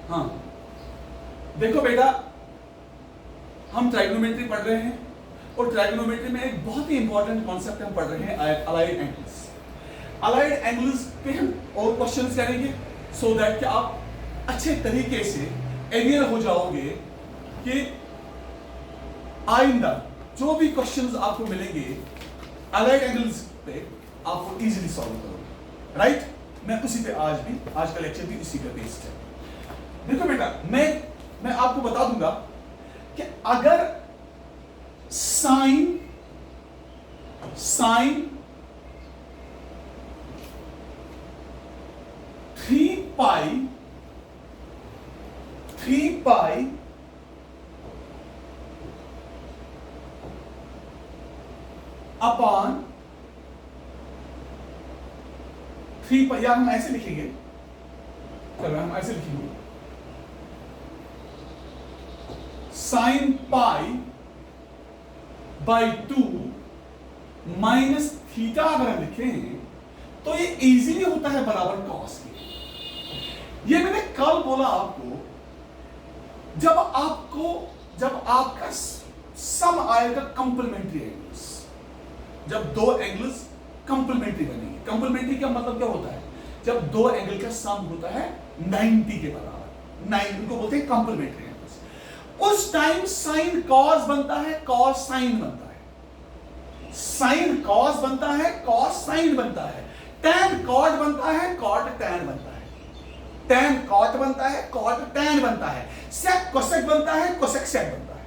हाँ देखो बेटा, हम ट्राइगोनोमेट्री पढ़ रहे हैं और ट्राइगोनोमेट्री में एक बहुत ही इंपॉर्टेंट कॉन्सेप्ट हम पढ़ रहे हैं, अलाइड एंगल्स। अलाइड एंगल्स पे हम और क्वेश्चंस करेंगे सो दैट कि आप अच्छे तरीके से अवेयर हो जाओगे कि आइंदा जो भी क्वेश्चंस आपको मिलेंगे अलाइड एंगल्स पे आपको इजीली सॉल्व करोगे, राइट। मैं उसी पे आज का लेक्चर भी इसी पे बेस्ड है। देखो बेटा, मैं आपको बता दूंगा कि अगर साइन 3 पाई अपॉन 3 पाई, या हम ऐसे लिखेंगे, चलो हम ऐसे लिखेंगे, sine pi by 2 minus theta अगर हम लिखें तो ये इजीली होता है बराबर कॉस के। ये मैंने कल बोला आपको, जब आपका सम आएगा कंप्लीमेंट्री एंगल्स, जब दो एंगल्स कंप्लीमेंट्री बनेंगे। कंप्लीमेंट्री का मतलब क्या होता है? जब दो एंगल का सम होता है 90 के बराबर, 9 को बोलते हैं कंप्लीमेंट्री एंगल्स। उस टाइम साइन कॉस बनता है, कॉस साइन बनता है, साइन कॉस बनता है, कॉस साइन बनता है, टैन कॉट बनता है, कॉट टैन बनता है, टैन कॉट बनता है, कॉट टैन बनता है, सेक कोसेक बनता है, कोसेक सेक बनता है।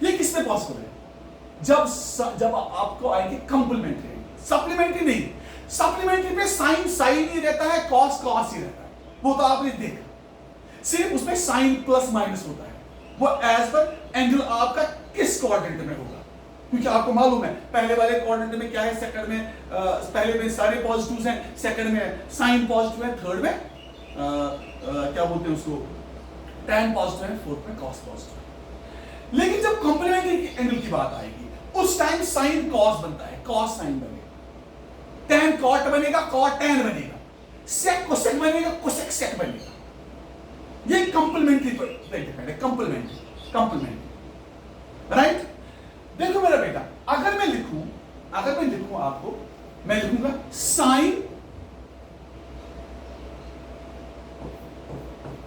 ये किसमें पॉसिबल है? जब आपको आएगी कंप्लीमेंट्री, सप्लीमेंट्री नहीं। सप्लीमेंट्री पे साइन साइन ही रहता है, कॉस कॉस ही रहता है, वो तो आपने देखा। सिर्फ उसमें साइन प्लस माइनस होता है, वो एज पर एंगल आपका किस क्वाड्रेंट में होगा, क्योंकि आपको मालूम है पहले वाले क्वाड्रेंट में क्या है, सेकंड में पहले में सारे पॉजिटिव्स हैं, सेकंड में साइन पॉजिटिव है, थर्ड में क्या बोलते हैं उसको, टैन पॉजिटिव है, फोर्थ में कॉस पॉजिटिव है। लेकिन जब कंप्लीमेंट्री एंगल की बात आएगी उस टाइम साइन कॉस बनता है, कॉस साइन बनेगा, टैन कॉट बनेगा, कॉट टैन बनेगा, सेक कोसेक बनेगा, कोसेक सेक बनेगा। ये कंप्लीमेंट्री पर डिपेंड है, कंप्लीमेंट्री, राइट। देखो मेरा बेटा, अगर मैं लिखूं आपको, मैं लिखूंगा sine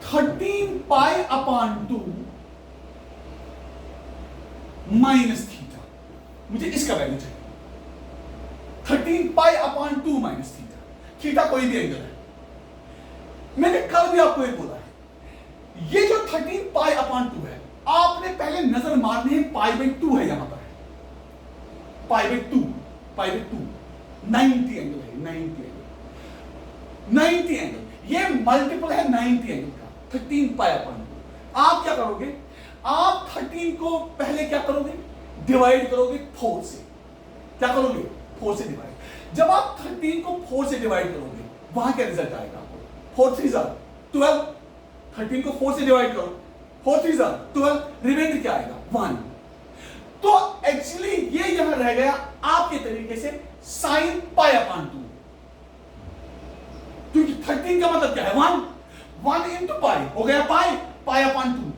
13 pi upon 2 minus theta, मुझे इसका वैल्यू चाहिए। 13 pi upon 2 minus theta, theta कोई भी एंगल है। मैंने कल भी आपको ये बोला है, ये जो 13 पाई अपॉन 2 है, आपने पहले नजर मारनी है, पाई बाई 2 है, यहां पर पाई बाई 2 90 एंगल है, 90 एंगल, ये मल्टीपल है 90 एंगल का, 13 पाई अपॉन 2। आप क्या करोगे, आप 13 को पहले क्या करोगे, डिवाइड करोगे 4 से। क्या करोगे? 4 से डिवाइड। जब आप 13 को 4 से डिवाइड करोगे, वहां क्या रिजल्ट आएगा आपको? 4 3 12। 13 को 4 से डिवाइड करो, 4 3 12, रिमाइंडर क्या आएगा? 1। तो एक्चुअली ये यहां रह गया आपके तरीके से साइन पाई अपॉन 2, क्योंकि 13 का मतलब क्या है? 1 इंटू पाई हो गया, पाई अपॉन 2।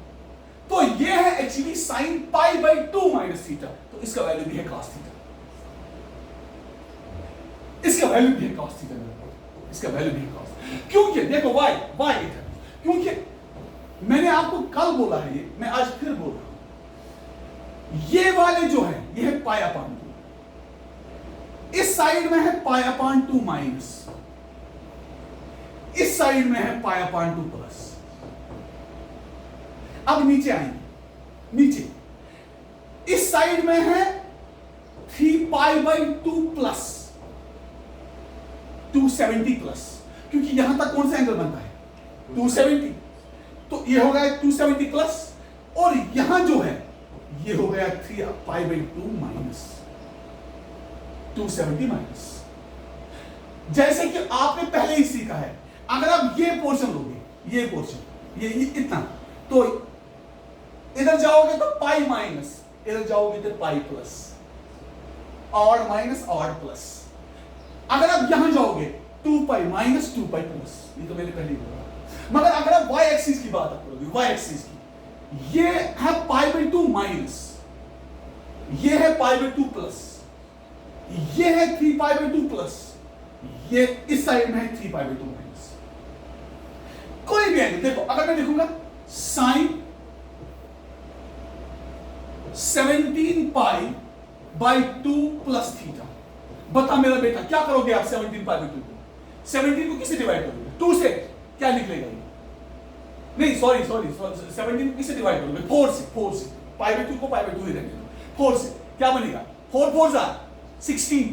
तो ये है actually sine pi by 2 minus theta, तो इसका वैल्यू भी है cos थीटा, इसका वैल्यू भी है cos थीटा, इसका वैल्यू भी है cos। क्योंकि देखो वाई इधर, क्योंकि मैंने आपको कल बोला है, ये मैं आज फिर बोल रहा हूं, ये वाले जो है ये है पाई अपॉन 2, इस साइड में है पाई अपॉन 2 माइनस, इस साइड में है पाई अपॉन 2 प्लस। अब नीचे आएंगे, नीचे इस साइड में है 3 पाई बाई 2 प्लस 270 प्लस, क्योंकि यहां तक कौन सा एंगल बनता है? 270, तो ये हो गया 270 प्लस, और यहां जो है ये हो गया 3 पाई बाई 2 माइनस 270 माइनस। जैसे कि आपने पहले ही सीखा है, अगर आप ये पोर्शन लोगे, ये पोर्शन, ये इतना, तो इधर जाओगे तो पाई माइनस, इधर जाओगे तो pi plus, odd minus odd plus. अगर आप यहां जाओगे 2 पाई माइनस 2 पाई प्लस, ये तो मैंने पहले ही बोला। मगर अगर आप y एक्सिस की बात करो, की, y एक्सिस की। ये है पाई बाई 2 माइनस, ये है पाई बाई 2 प्लस, ये है 3 पाई बाई 2 प्लस, ये इस साइड में है 3 पाई बाई 2 माइनस। कोई भी एंगल देखो, अगर मैं लिखूंगा sine 17 pi by 2 plus theta, बता मेरा बेटा क्या करोगे आप 17 पाई बाई 2 को? 17 को किससे डिवाइड करोगे? 2 से। क्या निकलेगा ये? नहीं सॉरी 17 को किससे डिवाइड करोगे? 4 से पाई बाई 2 को पाई बाई 2 ही रहने दो। 4 से क्या बनेगा? 4 4 जा 16,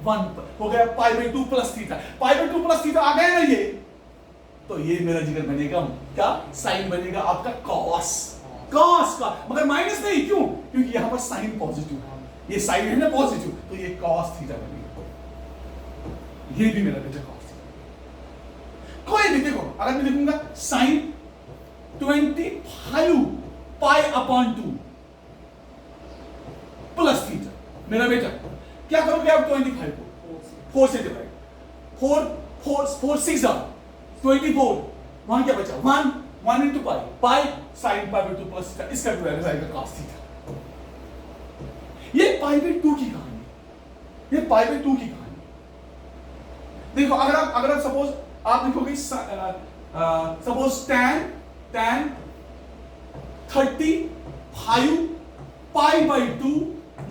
1 हो गया pi by 2 plus theta. Pi by 2 plus theta आ गया ना ये, तो ये मेरा जिगर बनेगा क्या? साइन बनेगा आपका कॉस का, मगर माइनस नहीं। क्यों? क्योंकि यहां पर साइन पॉजिटिव है, ये साइन है ना पॉजिटिव, तो ये कॉस थीटा बनेगा। ये भी मेरा बेटा कॉस थीटा। कोई भी देखो, अगर मैं लिखूंगा sine 25 pi upon 2 plus theta, मेरा बेटा क्या करोगे आप? 25 को 4 से डिवाइड, 4 6 24, वहां क्या बचा? 1 into pi sine pi by 2 plus theta, इसका वैल्यू आएगा कॉस थीटा। ये पाई बाई 2 की कहानी, ये पाई बाई 2 की कहानी। देखो अगर आप सपोज आप लिखोगे suppose tan 35 pi by 2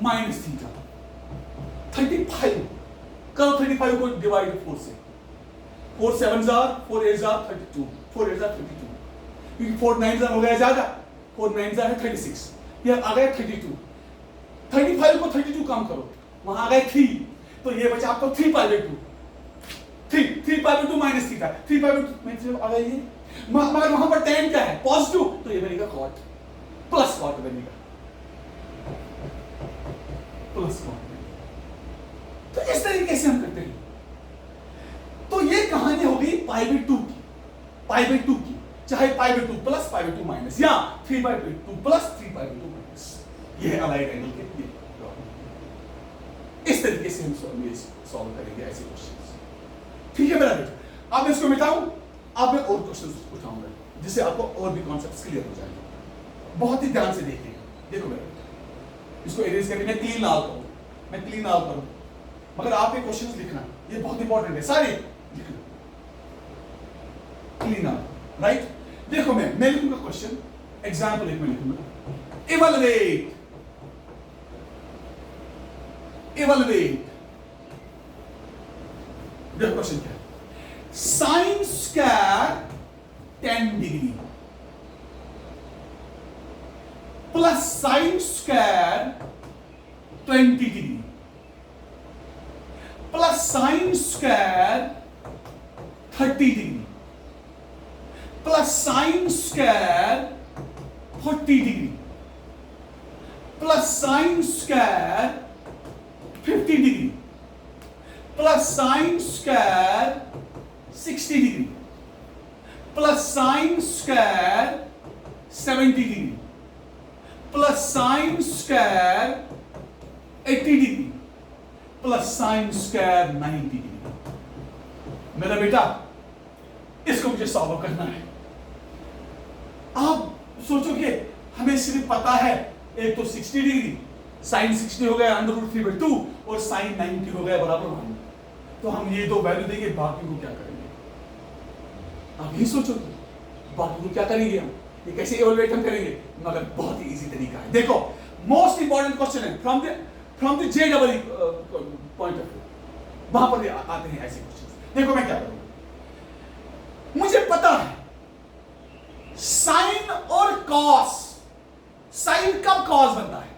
minus theta. 35 करो, 35 को डिवाइड 4 से, 4 7 4 8 32, 4 8 32, क्योंकि 4 9 हो गया ज्यादा, 4 9 है 36, ये आ गया 32। 35 को 32 कम करो, वहां आ गए 3, तो ये बचा आपको 3 pi by 2, 3 pi by 2 minus theta, 3 pi by 2 minus आ गया ये। मगर वहां पर tan क्या है? पॉजिटिव, तो ये बनेगा कॉट, प्लस कॉट बनेगा, प्लस कॉट। तो इस तरीके से हम करते हैं। तो ये कहानी हो गई पाई बाई 2 की, पाई बाई 2 की, चाहे पाई by 2 plus pi by 2 minus, या 3 pi by 2 plus 3 pi by 2 minus. ये है अलाइड एंगल के लिए। इस तरीके से हम सॉल्व करेंगे ऐसे क्वेश्चंस। ठीक है मेरा बेटा, अब इसको मिटाऊं, अब मैं और क्वेश्चंस उठाऊंगा जिससे आपको और भी कॉन्सेप्ट्स क्लियर हो जाएंगे। बहुत ही ध्यान से देखिएगा। देखो मेरा बेटा, इसको इरेज करके मैं क्लीन आउट करूं, मैं क्लीन आउट करूं, मगर आप ये क्वेश्चंस लिखना, ये बहुत इंपॉर्टेंट है, सारे लिखना, क्लीन आउट, राइट। देखो मैं लिखूंगा क्वेश्चन, एग्जाम्पल एक मैं लिखूंगा, इवैल्यूएट देखो क्वेश्चन क्या है, sine square 10 degree plus sine square 20 degree plus sine square 30 degree plus sine square 40 degree plus sine square 50 degree plus sine square 60 degree plus sine square 70 degree plus sine square 80 degree plus sign square 90 degree. मेरा बेटा इसको मुझे solve करना है। आप सोचोगे हमें सिर्फ पता है एक तो 60 डिग्री, साइन 60 हो गया √3/2 और साइन 90 हो गया बराबर 1, तो हम ये दो वैल्यू देंगे, बाकी को क्या करेंगे? आप यही सोचोगे बाकी को क्या करेंगे, हम ये कैसे इवैल्यूएट हम करेंगे? मगर बहुत ही इजी तरीका है। देखो मोस्ट इंपॉर्टेंट क्वेश्चन है from the JEE point of view, वहां पर आते हैं ऐसे क्वेश्चन। देखो मैं क्या करूंगा, मुझे पता है साइन और कॉस, साइन कब कॉस बनता है?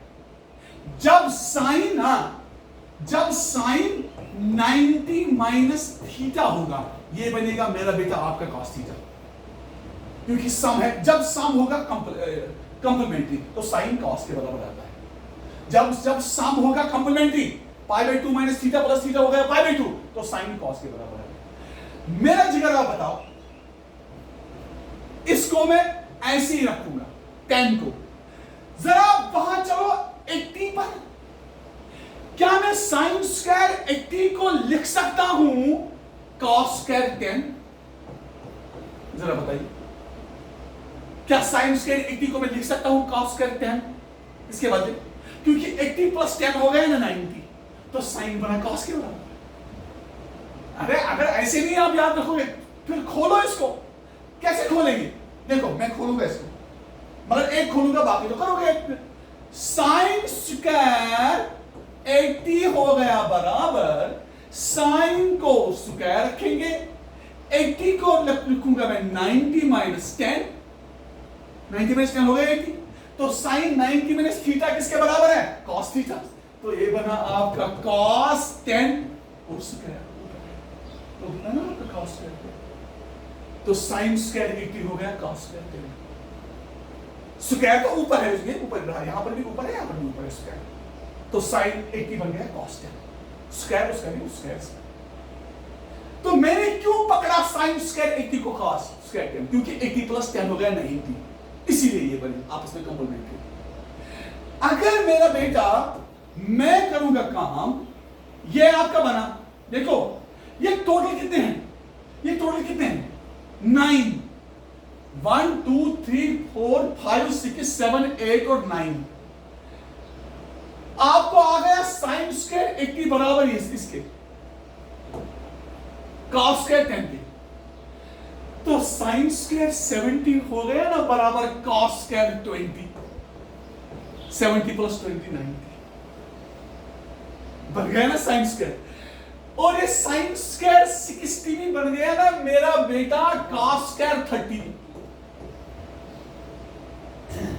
जब साइन 90 माइनस थीटा होगा, ये बनेगा मेरा बेटा आपका कॉस थीटा, क्योंकि सम है। जब सम होगा कंप्लीमेंट्री तो साइन कॉस के बराबर आता है। जब सम होगा complementary, pi by 2 minus theta plus theta हो गया पाई बाई 2, तो साइन कॉस के बराबर है। मेरा जिगर आप बताओ, इसको मैं ऐसे ही रखूंगा 10 को, जरा वहां चलो 80 पर। क्या मैं साइन स्क्वायर 80 को लिख सकता हूं कॉस स्क्वायर 10? जरा बताइए क्या साइन स्क्वायर 80 को मैं लिख सकता हूं cos स्क्वायर 10 इसके बदले? क्योंकि 80 प्लस 10 हो गया ना 90, तो साइन बना cos के बराबर। अरे अगर ऐसे नहीं आप याद रखोगे फिर खोलो इसको। कैसे खोलेंगे? देखो मैं खोलूंगा इसको, मगर एक खोलूंगा बाकी तो करोगे। साइन स्क्वायर 80 हो गया बराबर, साइन को स्क्वायर रखेंगे, 80 को लिखूंगा मैं 90 माइनस 10, 90 माइनस 10 हो गया 80, तो साइन 90 माइनस थीटा किसके बराबर है? cos theta. तो ये बना आपका cos 10 और स्क्वायर, तो बना ना आपका cos स्क्वायर। तो साइन स्क्वायर 80 हो गया cos स्क्वायर 10। स्क्वायर तो ऊपर है, ये ऊपर रहा, यहां पर भी ऊपर है, यहां पर भी ऊपर है स्क्वायर, तो साइन 80 बन गया cos 10। स्क्वायर उसका नहीं, स्क्वायर। तो मैंने क्यों पकड़ा साइन स्क्वायर 80 को cos स्क्वायर 10? क्योंकि 80 प्लस 10 हो गया 90, इसीलिए ये बने आपस में कंप्लीमेंट्री। अगर मेरा बेटा मैं करूंगा काम, ये आपका बना, देखो ये टोटल कितने हैं? ये टोटल कितने हैं? 9, 1 2 3 4 5 6 7 8 और 9। आपको आ गया साइन स्क्वायर 80 बराबर इसके cos स्क्वायर 10 के, तो साइन स्क्वायर 70 हो गया ना बराबर cos स्क्वायर 20। 70 प्लस 20 90 बन गया ना साइन स्क्वायर। और ये साइन स्क्वायर 60 भी बन गया ना मेरा बेटा cos स्क्वायर 30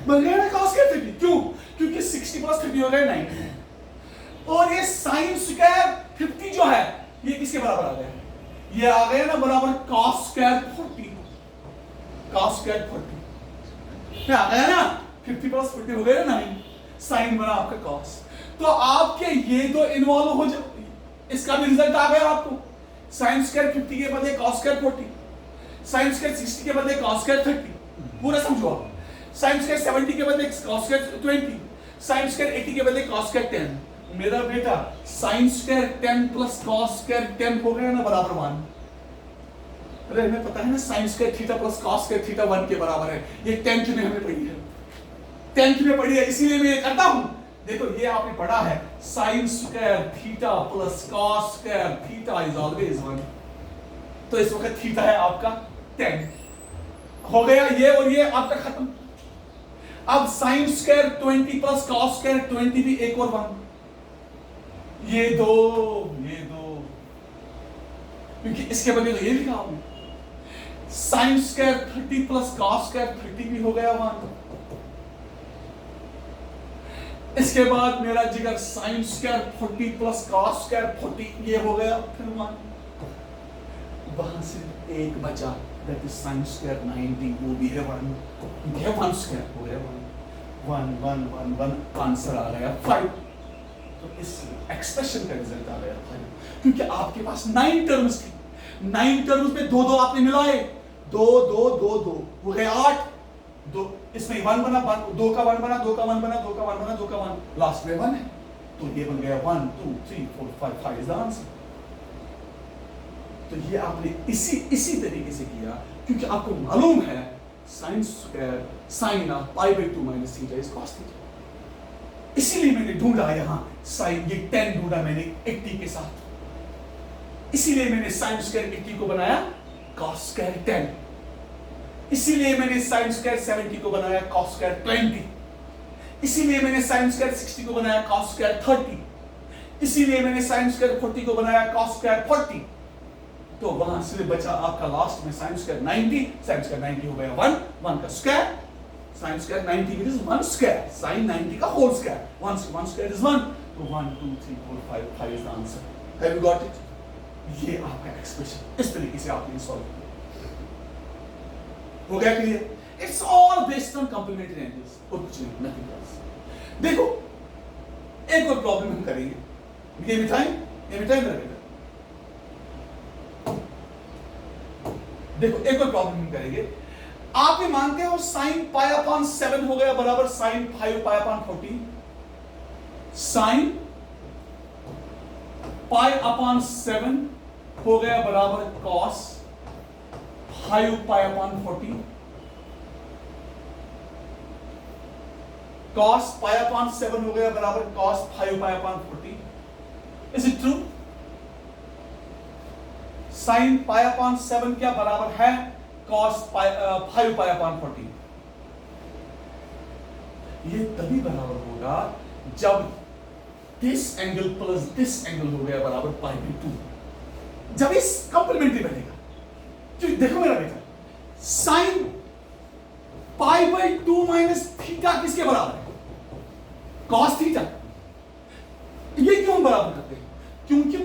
बन गया ना cos स्क्वायर 30। क्यों? क्योंकि 60 प्लस 30 हो गया 90। और ये साइन स्क्वायर 50 जो है ये किसके बराबर आ गया? ये आ गया ना बराबर cos स्क्वायर 40। cos स्क्वायर 40 क्या आ गया ना? 50 प्लस 40 हो गया ना 9, साइन बना आपका cos। तो आपके ये दो इन्वॉल्व हो जाए, इसका भी रिजल्ट आ गया आपको। साइन स्क्वायर 50 के बदले cos स्क्वायर 40, साइन स्क्वायर 60 के बदले cos स्क्वायर 30, पूरा समझो आप। साइन स्क्वायर 70 के बदले cos स्क्वायर 20, साइन स्क्वायर 80 के बदले cos स्क्वायर 10। मेरा बेटा sine square 10 plus cos square 10 हो गया ना बराबर 1। अरे हमें पता है ना sine square theta plus cos square theta 1 के बराबर है। ये 10th में हमें पढ़ी है, 10th में पढ़ी है, इसीलिए मैं ये करता हूं। देखो ये आपने पढ़ा है, sine square theta plus cos square theta is always 1। तो इस वक्त थीटा है आपका 10 हो गया ये, और ये आपका खत्म। अब sine square 20 plus cos square 20 भी एक और 1, ये दो, क्योंकि इसके बदले तो ये लिखा आपने। Sine square 30 plus cos square 30 भी हो गया 1। इसके बाद मेरा जिगर sine square 40 plus cos square 40 ये हो गया फिर 1। वहां से एक बचा, दैट इज साइन स्क्वायर 90, वो भी है 1। ये 1 स्क्वायर हो गया 1 1 1 1 आंसर आ गया 5। तो इस एक्सप्रेशन का रिजल्ट आ गया 5, क्योंकि आपके पास 9 टर्म्स थी। 9 टर्म्स में 2 2 आपने मिलाए, 2 2 2 2 हो गए 8। दो इसमें 1 बना, 2 का 1 बना, 2 का 1 बना, 2 का 1 बना, 2 का 1, लास्ट में 1 है, तो ये बन गया 1 2 3 4 5 5 इज द आंसर। तो ये आपने इसी तरीके से किया, क्योंकि आपको मालूम है sine square sine of pi by 2 minus theta is cos theta. इसीलिए मैंने ढूंढा यहां साइन, ये 10 ढूंढा मैंने 80 के साथ, इसीलिए मैंने साइन स्क्वायर 80 को बनाया cos स्क्वायर 10, इसीलिए मैंने साइन स्क्वायर 70 को बनाया cos स्क्वायर 20, इसीलिए मैंने साइन स्क्वायर 60 को बनाया cos स्क्वायर 30, इसीलिए मैंने साइन स्क्वायर 40 को बनाया cos स्क्वायर 40। तो वहां से बचा आपका लास्ट में साइन स्क्वायर 90, साइन स्क्वायर 90 हो गया 1 1 का square, sine square 90 is 1 square, sine 90 का होल स्क्वायर, 1 स्क्वायर इज 1, तो 1 2 3 4 5 5 is the answer. Have you got it? ये आपका एक्सप्रेशन इस तरीके से आपने सॉल्व किया। हो गया clear? It's all based on complementary angles और कुछ नहीं, नथिंग एल्स। देखो एक और प्रॉब्लम हम करेंगे, ये मिठाई मेरा बेटा। देखो एक और प्रॉब्लम हम करेंगे। आप ये मानते हो साइन पाई अपॉन 7 हो गया बराबर sine 5 pi upon 40, sine pi upon 7 हो गया बराबर cos 5 pi upon 40। cos pi upon 7 हो गया बराबर cos 5 pi upon 14. Is it true? sin pi upon 7 क्या बराबर है cos 5 pi upon 14. ये तभी बराबर होगा जब this angle plus this angle हो गया बराबर pi by 2. जब इस कंप्लीमेंट्री बनेगा. क्योंकि देखो मेरा बेटा, sin pi by 2 minus theta किसके बराबर है? cos theta. ये क्यों हम बराबर करते हैं? क्योंकि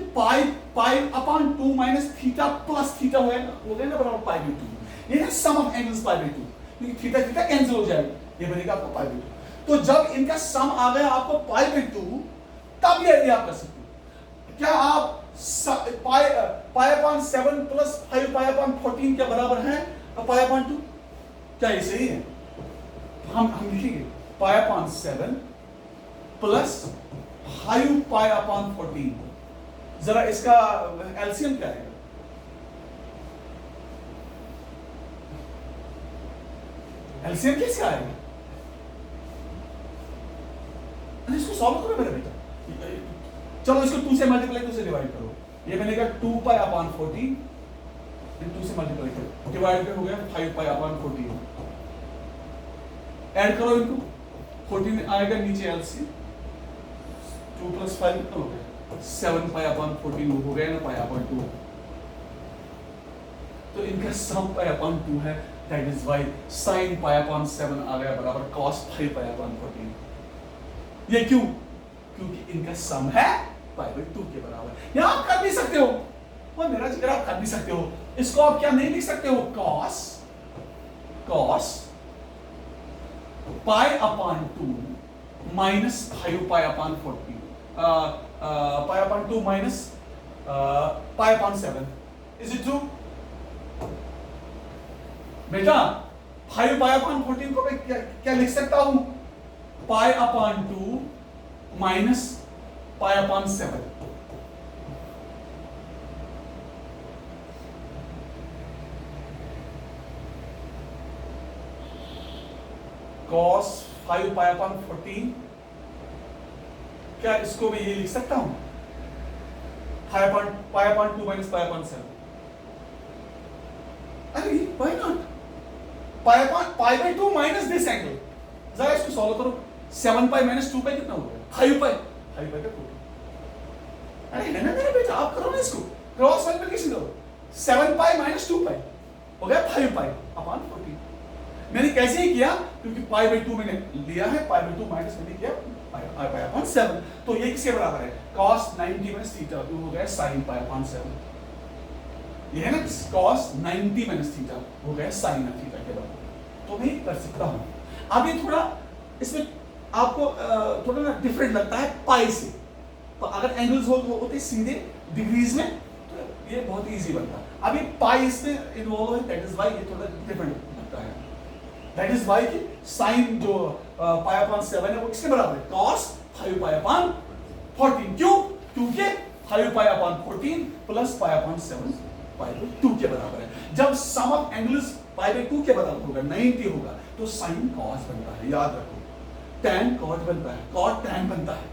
pi upon 2 minus theta plus theta हो गया ना बराबर pi by 2. ये है सम ऑफ एंगल्स pi by 2. क्योंकि थीटा थीटा कैंसिल हो जाएगा, ये बनेगा आपको pi by 2. तो जब इनका सम आ गया आपको pi by 2, तब ये आप कर सकते हो. क्या आप pi upon 7 plus 5 pi upon 14 के बराबर है pi upon 2? क्या ये सही है? हम लिखेंगे pi upon 7 plus 5 pi upon 14. जरा इसका एलसीएम क्या है? एलसीएम किसका आएगा? इसको सॉल्व करो मेरा बेटा. चलो इसको 2 से मल्टीप्लाई 2 से डिवाइड करो. ये बनेगा 2 pi upon 14 फिर 2 से मल्टीप्लाई करो, डिवाइड पे हो गया 5 pi upon 14. ऐड करो इनको, 14 आएगा नीचे एलसीएम. 2 प्लस 5 कितना हो गया? 7 pi upon 14 हो गया ना pi upon 2. तो इनका सम pi upon 2 है. That is why sin pi upon 7 आ गया बराबर cos 5 pi upon 14. ये क्यों? क्योंकि इनका सम है pi by 2 के बराबर. यहां आप कर भी सकते हो, और मेरा जिक्र आप कर भी सकते हो. इसको आप क्या नहीं लिख सकते हो? cos pi upon 2 minus 5 pi upon 14. Pi upon 2 minus pi upon 7. Is it true? बेटा 5 pi upon 14 को मैं क्या लिख सकता हूं? pi upon 2 minus pi upon 7. cos 5 pi upon 14, क्या इसको मैं ये लिख सकता हूं? pi upon 2 minus pi upon 7. अरे why not? pi by 2 minus this angle. जरा इसको सॉल्व करो. 7 pi minus 2 pi कितना हो गया? 5 pi का टोटल. अरे है ना मेरा बेटा, आप करो ना इसको, क्रॉस मल्टीप्लिकेशन करो. 7 pi minus 2 pi हो गया 5 pi upon 14. मैंने कैसे ही किया? क्योंकि pi by 2 मैंने लिया है, pi by 2 माइनस मैंने किया pi upon 7. तो ये किसके बराबर है? cos 90 minus theta हो गया sin pi upon 7. ये है ना cos 90 minus theta हो गया sin theta के बराबर. तो मैं कर सकता हूं. अब ये थोड़ा इसमें आपको थोड़ा ना डिफरेंट लगता है पाई से. तो अगर एंगल्स होते सीधे डिग्रीज में तो ये बहुत इजी बनता. अभी पाई इसमें इन्वॉल्व है, दैट इज व्हाई ये थोड़ा डिफरेंट लगता है. दैट इज व्हाई कि साइन जो पाई अपॉन 7 है वो किसके बराबर है? cos 5 pi upon 14. क्यों? क्योंकि 5 pi upon 14 plus pi upon 7 pi by 2 के बराबर है. जब सम ऑफ एंगल्स पाई बाय 2 के बराबर होगा, 90 होगा, तो साइन cos बनता है. याद रखो, tan cot बनता है, cot tan बनता है.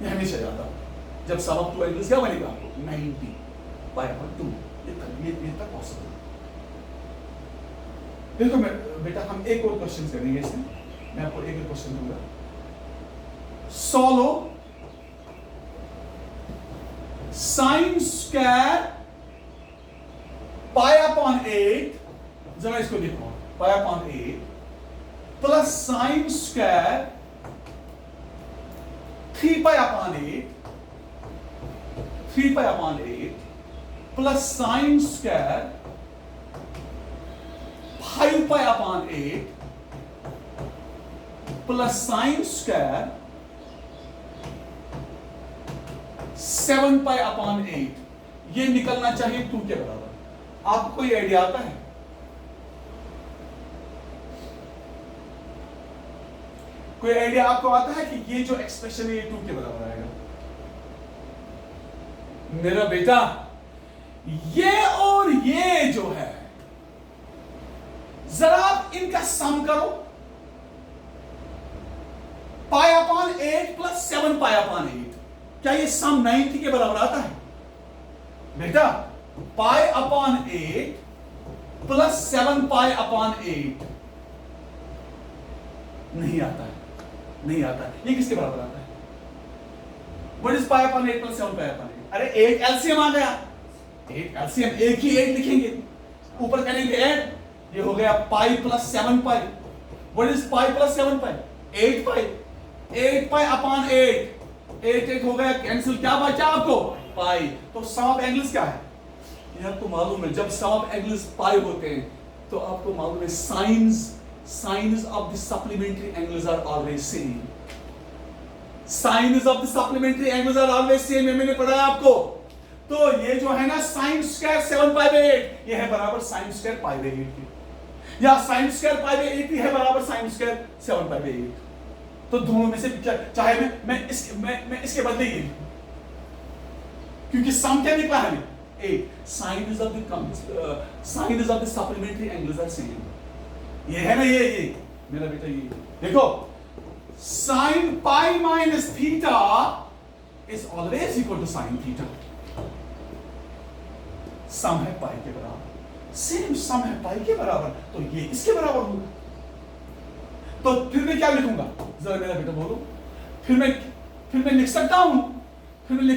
ये हमेशा याद रखो. जब सम ऑफ टू एंगल्स क्या बनेगा? 90 पाई अपॉन 2. ये तक पॉसिबल. देखो बेटा, हम एक और क्वेश्चन करेंगे इसमें. मैं आपको एक और क्वेश्चन दूंगा. Solo sine square pi upon 8, जरा इसको लिखो, pi upon 8 plus sine square 3 pi upon 8, 3 pi upon 8 plus sine square 5 pi upon 8 plus sine square 7 pi upon 8. ये निकलना चाहिए 2 के बराबर. आपको कोई आइडिया आता है? कोई आइडिया आपको आता है कि ये जो एक्सप्रेशन है ये 2 के बराबर आएगा? मेरा बेटा, ये और ये जो है, जरा आप इनका सम करो. Pi upon 8 plus 7 pi upon 8, क्या ये सम 90 के बराबर आता है बेटा? Pi upon 8 plus 7 pi upon 8 नहीं आता है, नहीं आता है। ये किसके बराबर आता है? What is pi upon 8 plus 7 pi upon 8? अरे 8 एलसीएम आ गया, 8 एलसीएम, एक ही 8 लिखेंगे, ऊपर करेंगे ऐड, ये हो गया pi plus 7 pi. What is pi plus 7 pi? 8 pi, 8 pi upon 8, 8 हो गया कैंसिल, क्या बचा आपको? पाई। तो सम ऑफ एंगल्स क्या है? ये आपको मालूम है, जब सम ऑफ एंगल्स पाई होते हैं तो आपको मालूम है sines of the supplementary angles are always same. Sines of the supplementary angles are always same, मैंने पढ़ा आपको। तो ये जो है ना साइन स्क्वायर 7 पाई बाय 8, ये है बराबर साइन स्क्वायर पाई बाय 8 के, या साइन स्क्वायर पाई बाय 8 है बराबर साइन स्क्वायर 7 पाई बाय 8। तो दोनों में से चाहे मैं इसके बदले ये, क्योंकि सम क्या निकला है? 8 sines of the supplementary angles are same. ये है ना, ये मेरा बेटा, ये देखो, sine pi minus theta is always equal to sine theta. Sum है पाई के बराबर, सेम सम है पाई के बराबर, तो ये इसके बराबर होगा। तो फिर मैं क्या लिखूंगा? जरा मेरा बेटा बोलो। फिर मैं लिख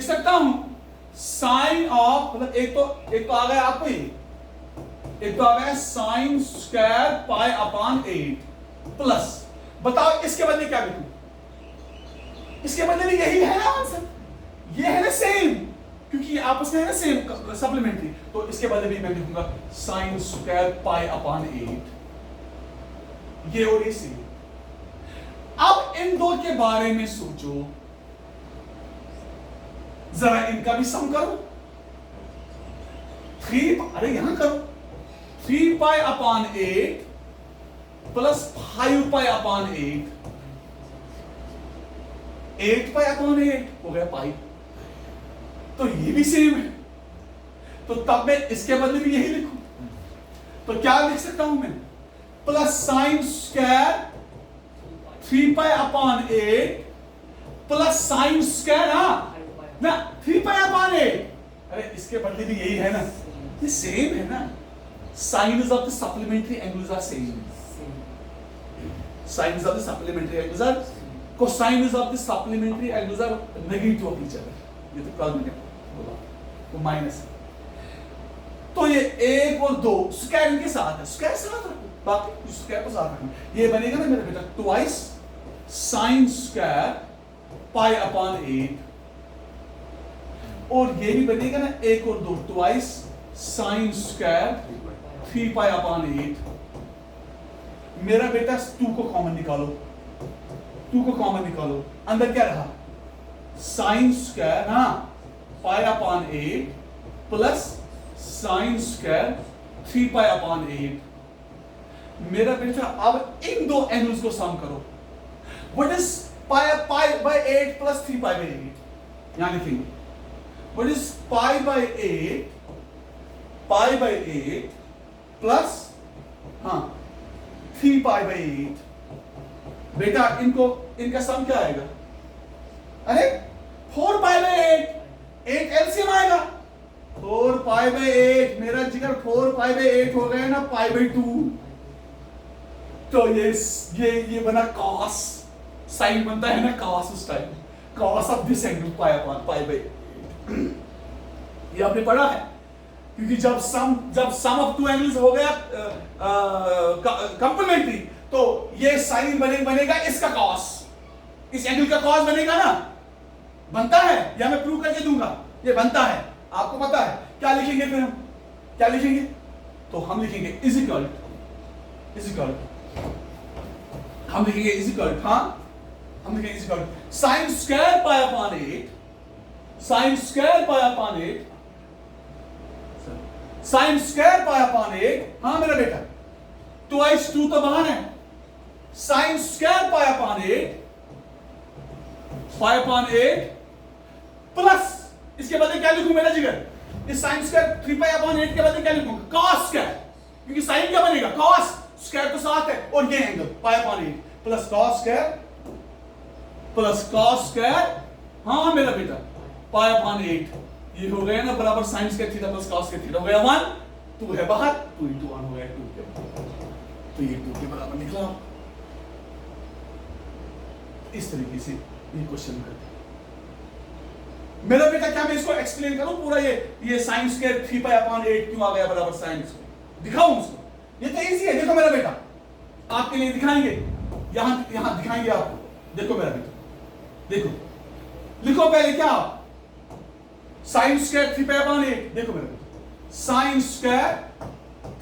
सकता हूं साइन ऑफ, मतलब एक तो आ गया आपको, एक तो आ गया sine square pi upon 8 plus, बताओ इसके बदले क्या लिखूं? इसके बदले भी यही है ना आंसर, ये है ना सेम, क्योंकि ये आपस में है ना सेम सप्लीमेंट्री। तो इसके बदले भी मैं लिखूंगा साइन स्क्वायर पाई अपॉन 8, ये और ये सेम। अब इन दो के बारे में सोचो जरा, इनका भी सम करो। 3, अरे यहां करो, 3 pi upon 8 plus 5 pi upon 8, 8 pi upon 8 हो गया पाई, तो ये भी सेम है। तो तब मैं इसके बदले भी यही लिखूं, तो क्या लिख सकता हूं मैं? Plus sine square 3 pi upon 8 plus sine square ना 3 पाई अपॉन 8, अरे इसके बदले भी यही है ना, ये सेम है ना। Sines of the supplementary angles are same, sines of the supplementary angles are, cosines of the supplementary angles are negative of each other. ये तो कल मैंने बोला, वो माइनस है। तो ये 1 और 2 स्क्वायर इनके साथ है, स्क्वायर साथ रखो, बाकी स्क्वायर को साथ रखना। ये बनेगा ना मेरा बेटा twice sine square pi upon 8, और ये भी बनेगा ना 1 और 2 twice sine square 3 pi upon 8। मेरा बेटा 2 को कॉमन निकालो, 2 को कॉमन निकालो, अंदर क्या रहा? Sine square pi upon 8 plus sine square 3 pi upon 8। मेरा बेटा अब इन दो एंगल्स को सम करो। What is pi by 8 plus 3 pi by 8? यहां लिखेंगे what is pi by 8 plus 3 pi by 8। बेटा इनका सम क्या आएगा? अरे 4 पाई बाय 8 एलसीएम आएगा, 4 पाई बाय 8 मेरा जिगर 4 पाई बाय 8 हो गया ना पाई बाय 2। तो ये बना cos, साइन बनता है ना cos उस time, cos of this angle pi upon pi by 8। ये आपने पढ़ा है, क्योंकि जब सम ऑफ टू एंगल्स हो गया कंप्लीमेंट्री, तो ये साइन बनेगा इसका cos, इस एंगल का cos बनेगा ना, बनता है, या मैं प्रूव करके दूंगा, ये बनता है, आपको पता है। क्या लिखेंगे फिर हम? क्या लिखेंगे? तो हम लिखेंगे इज इक्वल, हम लिखेंगे इज इक्वल, हम लिखेंगे is equal sine square pi upon 8, sine square pi upon 8, sine square pi upon 8। मेरा बेटा ट्वाइस 2 तो बाहर है, sine square pi upon 8 plus इसके बदले क्या लिखूं मेरा जिगर? इस साइन स्क्वायर 3 पाई अपॉन 8 के बदले क्या लिखूंगा? कॉस स्क्वायर, क्योंकि साइन क्या बनेगा? कॉस स्क्वायर तो साथ है, और ये angle pi upon 8 plus cos square plus cos square, हाँ मेरा बेटा, पाई अपॉन 8, ये हो गया ना बराबर sine square theta plus cos square theta, हो गया 1, 2 है बाहर, 2 into 1 हो गया 2 के बराबर, तो ये 2 के बराबर निकला। इस तरीके से ये क्वेश्चन करते हैं। मेरा बेटा क्या मैं इसको एक्सप्लेन करूं पूरा, ये साइन स्क्वायर 3 पाई अपॉन 8 क्यों आ गया बराबर साइन स्क्वायर, दिखाऊं उसको? ये तो इजी है, देखो मेरा बेटा, आपके लिए दिखाएंगे, यहां दिखाएंगे आपको। देखो मेरा बेटा, देखो, लिखो पहले क्या, साइन स्क्वायर 3 पाई अपॉन 8, देखो मेरा बेटा, साइन स्क्वायर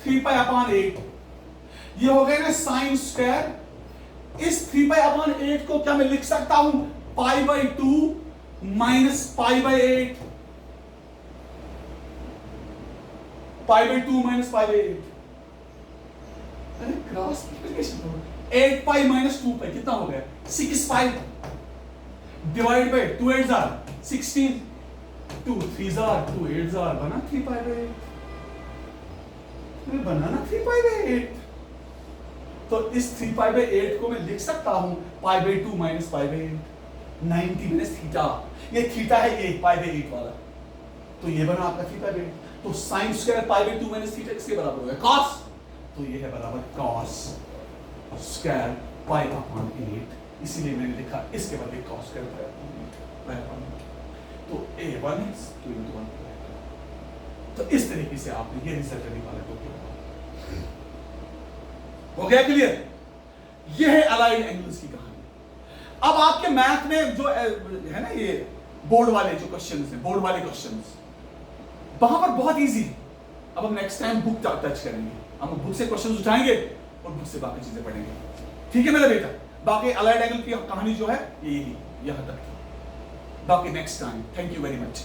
3 पाई अपॉन 8, ये हो गया ना साइन स्क्वायर, इस 3 पाई अपॉन 8 को क्या मैं लिख सकता हूं, पाई by 2 minus pi by 8, pi by 2 minus pi by 8, अरे क्रॉस मल्टीप्लिकेशन हो, 8 पाई माइनस 2 पाई कितना हो गया, 6 पाई, डिवाइड बाई 2 8 जार 16, 2 3 जार 2 8 जार, बना 3 पाई बाई 8, बना ना 3 पाई बाई 8। तो इस 3 पाई बाई 8 को मैं लिख सकता हूं पाई by 2 minus pi by 8, 90 minus theta, ये थीटा है ये पाई बाई 8 वाला, तो ये बना आपका थीटा बाई, तो sine square pi by 2 minus theta किसके बराबर हो गया, cos, तो ये है बराबर cos स्क्वायर पाई अपॉन 8, इसीलिए मैंने लिखा इसके बदले cos स्क्वायर पाई अपॉन 8, तो a1 is 2 into 1, तो इस तरीके से आपने ये रिजल्ट निकाला। हो गया क्लियर? ये है अलाइड एंगल्स की कहानी। अब आपके मैथ में जो है ना ये बोर्ड वाले जो क्वेश्चंस हैं, बोर्ड वाले क्वेश्चंस, वहां पर बहुत इजी है। अब हम नेक्स्ट टाइम बुक टच करेंगे, हम बुक से क्वेश्चंस उठाएंगे और बुक से बाकी चीजें पढ़ेंगे, ठीक है मेरा बेटा? बाकी अलाइड एंगल की कहानी जो है ये यहां तक, बाकी next time. Thank you very much.